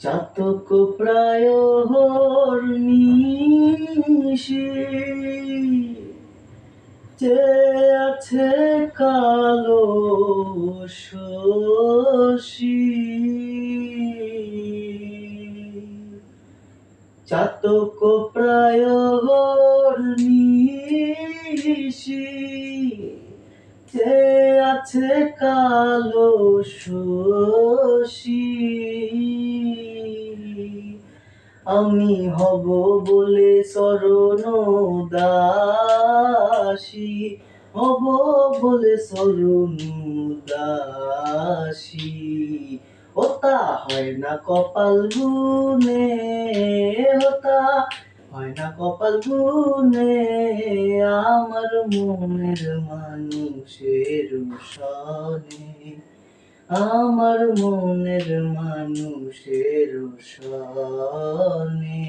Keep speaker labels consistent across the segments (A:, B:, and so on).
A: চাতক প্রায় নিশি যে আছে কালো শশী, চাতক প্রায় নিশি যে আছে কালো শশী, আমি হব বলে শরণ দাসী, হব বলে শরণ দাসী। ওতা হয় না কপাল গুনে, ওতা হয় না কপাল গুনে, আমার মনের মানুষের সনে, আমার মনের মানুষের সনে।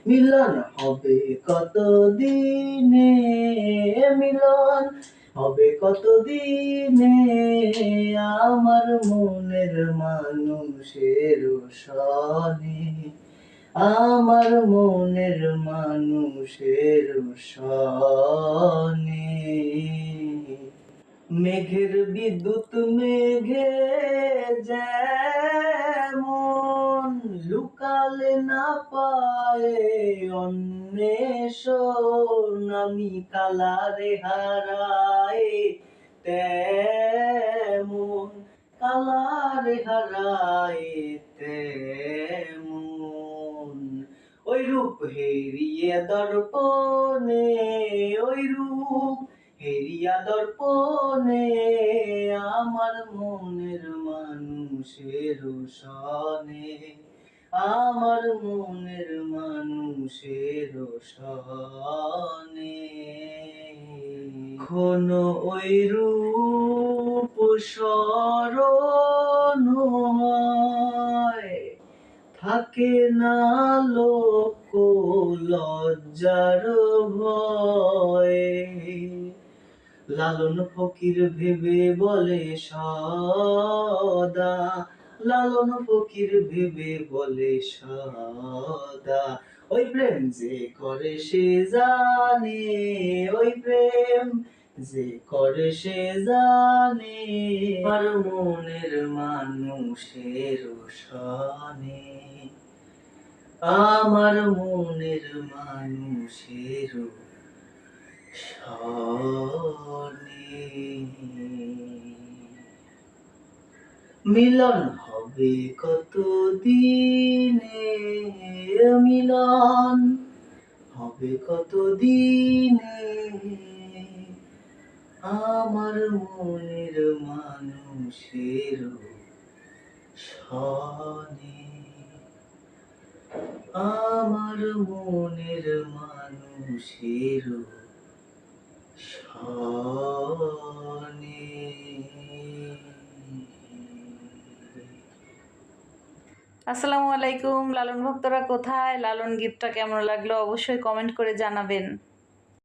A: মিলন হবে কত দিনে, মিলন হবে কত দিনে, আমার মনের মানুষের সনে, আমার মনের মানুষের সনে। মেঘের বিদ্যুৎ মেঘে যেমন লুকালে না পায়ে অন্বেষণ, আমি কালারে হারাই তেমন, কালারে হারাই তেমন। ওই রূপ হেরিয়ে দর্পণে, ওই রূপ হেরিয়া দর্পণে, আমার মনের মানুষের সনে, আমার মনের মানুষের সনে। কোন ওই রূপ স্মরণ হয়, থাকে না লোক লজ্জার ভয়, লালন ফকির ভেবে বলে সদা, লালন ফকির ভেবে বলে সদা, ওই প্রেম যে করে সে জানে, ওই প্রেম যে করে সে জানে, আমার মনের মানুষের সনে, আমার মনের মানুষের সনে। মিলন হবে কত দিনে, মিলন হবে কত দিনে, আমার মনের মানুষের সনে, আমার মনের মানুষের সনে।
B: আসসালামু আলাইকুম। লালন ভক্তরা কোথায়? লালন গীতটা কেমন লাগলো অবশ্যই কমেন্ট করে জানাবেন।